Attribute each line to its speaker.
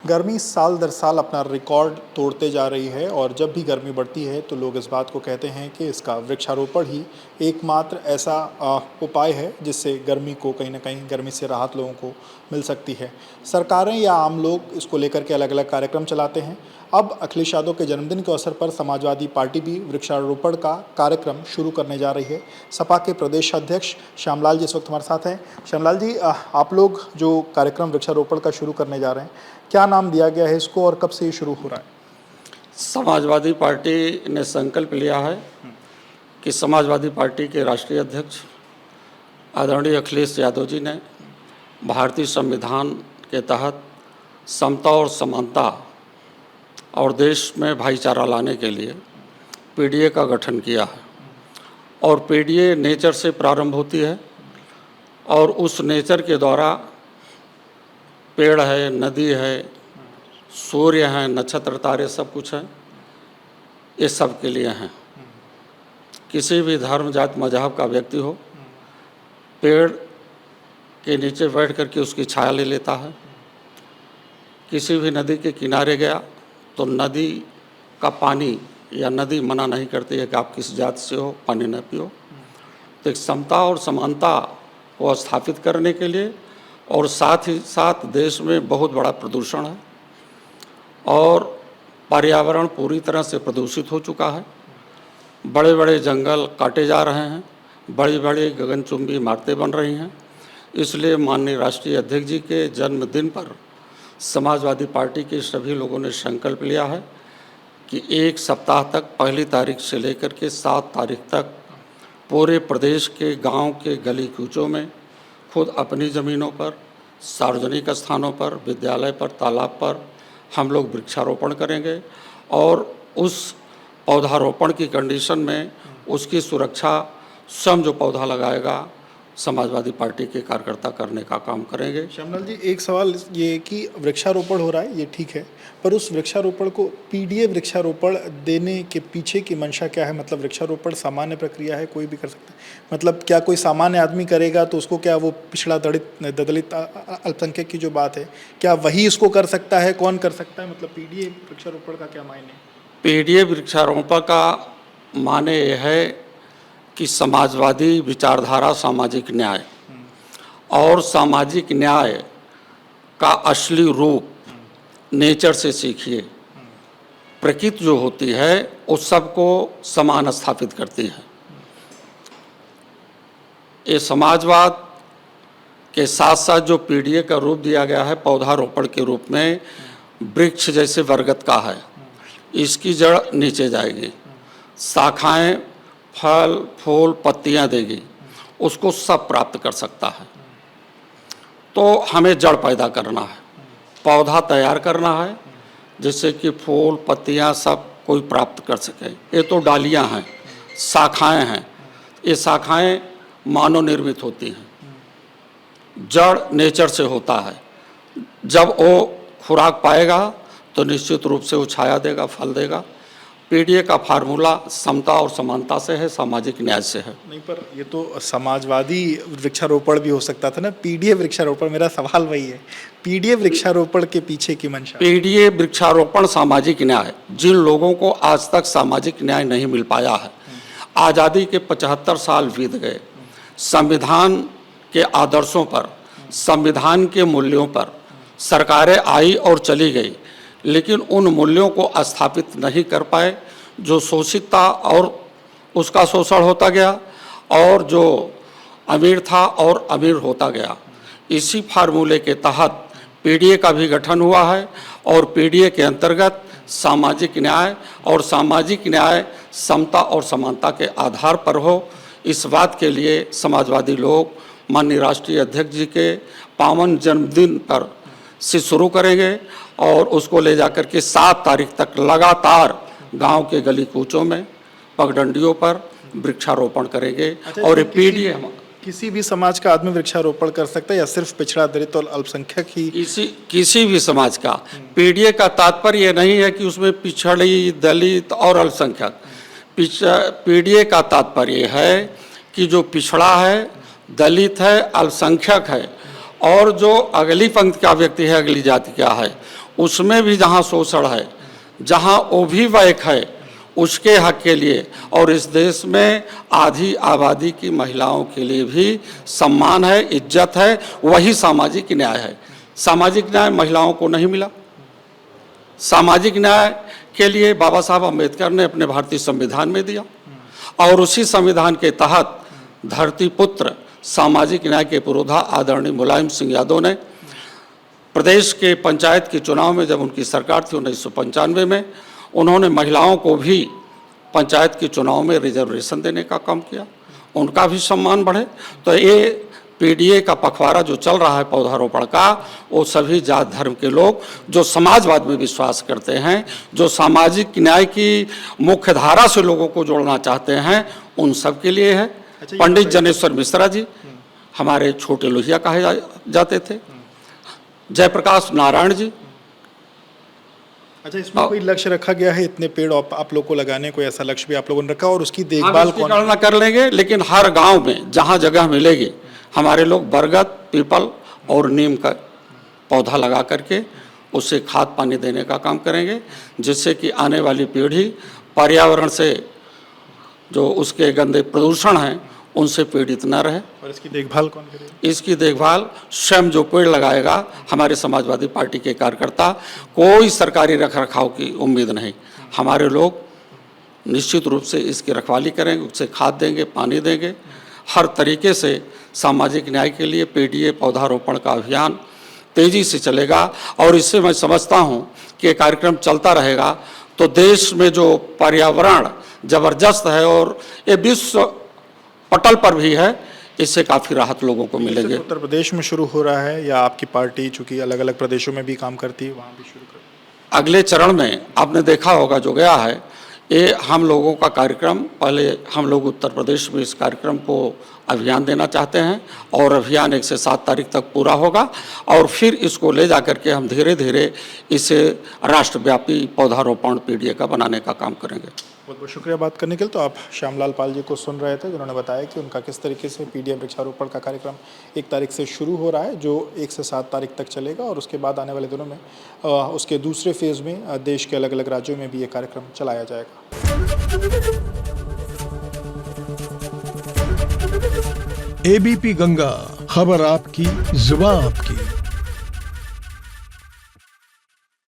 Speaker 1: गर्मी साल दर साल अपना रिकॉर्ड तोड़ते जा रही है और जब भी गर्मी बढ़ती है तो लोग इस बात को कहते हैं कि इसका वृक्षारोपण ही एकमात्र ऐसा उपाय है जिससे गर्मी को कहीं ना कहीं गर्मी से राहत लोगों को मिल सकती है। सरकारें या आम लोग इसको लेकर के अलग अलग कार्यक्रम चलाते हैं। अब अखिलेश यादव के जन्मदिन के अवसर पर समाजवादी पार्टी भी वृक्षारोपण का कार्यक्रम शुरू करने जा रही है। सपा के प्रदेश अध्यक्ष श्यामलाल जी इस वक्त हमारे साथ हैं। श्यामलाल जी, आप लोग जो कार्यक्रम वृक्षारोपण का शुरू करने जा रहे हैं, क्या नाम दिया गया है इसको और कब से ये शुरू हो रहा है?
Speaker 2: समाजवादी पार्टी ने संकल्प लिया है कि समाजवादी पार्टी के राष्ट्रीय अध्यक्ष आदरणीय अखिलेश यादव जी ने भारतीय संविधान के तहत समता और समानता और देश में भाईचारा लाने के लिए पीडीए का गठन किया है। और पीडीए नेचर से प्रारंभ होती है और उस नेचर के द्वारा पेड़ है, नदी है, सूर्य हैं, नक्षत्र तारे सब कुछ है, ये सब के लिए हैं। किसी भी धर्म जात मजहब का व्यक्ति हो, पेड़ के नीचे बैठ करके उसकी छाया ले लेता है। किसी भी नदी के किनारे गया तो नदी का पानी या नदी मना नहीं करती है कि आप किस जात से हो, पानी न पियो। तो एक समता और समानता को स्थापित करने के लिए और साथ ही साथ देश में बहुत बड़ा प्रदूषण है और पर्यावरण पूरी तरह से प्रदूषित हो चुका है। बड़े बड़े जंगल काटे जा रहे हैं, बड़ी बड़ी गगनचुंबी इमारतें बन रही हैं। इसलिए माननीय राष्ट्रीय अध्यक्ष जी के जन्मदिन पर समाजवादी पार्टी के सभी लोगों ने संकल्प लिया है कि एक सप्ताह तक, पहली तारीख से लेकर के 7 तारीख तक पूरे प्रदेश के गांव के गली कूचों में खुद अपनी ज़मीनों पर, सार्वजनिक स्थानों पर, विद्यालय पर, तालाब पर हम लोग वृक्षारोपण करेंगे और उस पौधारोपण की कंडीशन में उसकी सुरक्षा स्वयं जो पौधा लगाएगा समाजवादी पार्टी के कार्यकर्ता करने का काम करेंगे।
Speaker 1: श्यामलाल जी, एक सवाल ये कि वृक्षारोपण हो रहा है, ये ठीक है, पर उस वृक्षारोपण को पीडीए वृक्षारोपण देने के पीछे की मंशा क्या है? मतलब वृक्षारोपण सामान्य प्रक्रिया है, कोई भी कर सकता है। मतलब क्या कोई सामान्य आदमी करेगा तो उसको क्या वो पिछड़ा दलित अल्पसंख्यक की जो बात है, क्या वही इसको कर सकता है? कौन कर सकता है? मतलब पीडीए वृक्षारोपण का क्या मायने?
Speaker 2: पीडीए वृक्षारोपण का माने यह है कि समाजवादी विचारधारा, सामाजिक न्याय और सामाजिक न्याय का असली रूप नेचर से सीखिए। प्रकृति जो होती है उस सबको समान स्थापित करती है। ये समाजवाद के साथ साथ जो पीडीए का रूप दिया गया है पौधारोपण के रूप में, वृक्ष जैसे बरगद का है, इसकी जड़ नीचे जाएगी, शाखाएं फल फूल पत्तियां देगी, उसको सब प्राप्त कर सकता है। तो हमें जड़ पैदा करना है, पौधा तैयार करना है जिससे कि फूल पत्तियां सब कोई प्राप्त कर सके। ये तो डालियां हैं, शाखाएं हैं, ये शाखाएं मानव निर्मित होती हैं। जड़ नेचर से होता है, जब वो खुराक पाएगा तो निश्चित रूप से वो छाया देगा, फल देगा। पीडीए का फार्मूला समता और समानता से है, सामाजिक न्याय से है।
Speaker 1: नहीं, पर ये तो समाजवादी वृक्षारोपण भी हो सकता था ना, पीडीए वृक्षारोपण। मेरा सवाल वही है, पीडीए वृक्षारोपण के पीछे की मंशा।
Speaker 2: पीडीए वृक्षारोपण सामाजिक न्याय, जिन लोगों को आज तक सामाजिक न्याय नहीं मिल पाया है, आज़ादी के 75 साल बीत गए, संविधान के आदर्शों पर, संविधान के मूल्यों पर सरकारें आई और चली गई, लेकिन उन मूल्यों को स्थापित नहीं कर पाए। जो शोषित था और उसका शोषण होता गया और जो अमीर था और अमीर होता गया। इसी फार्मूले के तहत पीडीए का भी गठन हुआ है और पीडीए के अंतर्गत सामाजिक न्याय और सामाजिक न्याय समता और समानता के आधार पर हो, इस बात के लिए समाजवादी लोग माननीय राष्ट्रीय अध्यक्ष जी के पावन जन्मदिन पर से शुरू करेंगे और उसको ले जाकर के 7 तारीख तक लगातार गांव के गली कूचों में, पगडंडियों पर वृक्षारोपण करेंगे। और पीडीए
Speaker 1: किसी भी समाज का आदमी वृक्षारोपण कर सकता है या सिर्फ पिछड़ा दलित और अल्पसंख्यक ही?
Speaker 2: किसी भी समाज का। पीडीए का तात्पर्य यह नहीं है कि उसमें पिछड़ी, दलित और अल्पसंख्यक। पीडीए का तात्पर्य है कि जो पिछड़ा है, दलित है, अल्पसंख्यक है और जो अगली पंक्ति का व्यक्ति है, अगली जाति का है, उसमें भी जहाँ शोषण है, जहाँ ओभिवैक है, उसके हक के लिए, और इस देश में आधी आबादी की महिलाओं के लिए भी सम्मान है, इज्जत है, वही सामाजिक न्याय है। सामाजिक न्याय महिलाओं को नहीं मिला। सामाजिक न्याय के लिए बाबा साहब अम्बेडकर ने अपने भारतीय संविधान में दिया, और उसी संविधान के तहत धरती पुत्र सामाजिक न्याय के पुरोधा आदरणीय मुलायम सिंह यादव ने प्रदेश के पंचायत के चुनाव में, जब उनकी सरकार थी 1995 में, उन्होंने महिलाओं को भी पंचायत के चुनाव में रिजर्वेशन देने का काम किया, उनका भी सम्मान बढ़े। तो ये पीडीए का पखवाड़ा जो चल रहा है पौधारोपण का, वो सभी जात धर्म के लोग जो समाजवाद में विश्वास करते हैं, जो सामाजिक न्याय की मुख्य धारा से लोगों को जोड़ना चाहते हैं, उन सब के लिए है। पंडित जनेश्वर मिश्रा जी हमारे छोटे लोहिया कहे जाते थे, जयप्रकाश नारायण जी।
Speaker 1: अच्छा, इसमें कोई लक्ष्य रखा गया है इतने पेड़ आप लोग को लगाने, कोई ऐसा लक्ष्य भी आप लोगों ने रखा, और उसकी देखभाल कौन?
Speaker 2: गणना कर लेंगे, लेकिन हर गांव में जहां जगह मिलेगी हमारे लोग बरगद, पीपल और नीम का पौधा लगा करके उसे खाद पानी देने का काम करेंगे, जिससे कि आने वाली पीढ़ी पर्यावरण से जो उसके गंदे प्रदूषण हैं उनसे पीड़ित न रहे।
Speaker 1: और इसकी देखभाल कौन करेगा?
Speaker 2: इसकी देखभाल स्वयं जो पेड़ लगाएगा, हमारे समाजवादी पार्टी के कार्यकर्ता, कोई सरकारी रखरखाव की उम्मीद नहीं। हमारे लोग निश्चित रूप से इसकी रखवाली करेंगे, उसे खाद देंगे, पानी देंगे। हर तरीके से सामाजिक न्याय के लिए पीडीए पौधारोपण का अभियान तेजी से चलेगा, और इससे मैं समझता हूँ कि ये कार्यक्रम चलता रहेगा तो देश में जो पर्यावरण जबरदस्त है और ये विश्व पटल पर भी है, इससे काफ़ी राहत लोगों को मिलेंगे।
Speaker 1: उत्तर प्रदेश में शुरू हो रहा है या आपकी पार्टी चूंकि अलग अलग प्रदेशों में भी काम करती है, वहाँ भी शुरू कर?
Speaker 2: अगले चरण में आपने देखा होगा जो गया है, ये हम लोगों का कार्यक्रम, पहले हम लोग उत्तर प्रदेश में इस कार्यक्रम को अभियान देना चाहते हैं, और अभियान 1 से 7 तारीख तक पूरा होगा, और फिर इसको ले जा करके हम धीरे धीरे इसे राष्ट्रव्यापी पौधारोपण पीडीए का बनाने का काम करेंगे।
Speaker 1: बहुत बहुत शुक्रिया बात करने के लिए। तो आप श्यामलाल पाल जी को सुन रहे थे, जिन्होंने बताया कि उनका किस तरीके से पीडीए वृक्षारोपण का कार्यक्रम 1 तारीख से शुरू हो रहा है, जो 1 से 7 तारीख तक चलेगा, और उसके बाद आने वाले दिनों में उसके दूसरे फेज़ में देश के अलग अलग राज्यों में भी ये कार्यक्रम चलाया जाएगा।
Speaker 3: एबीपी गंगा, खबर आपकी, जुबान आपकी।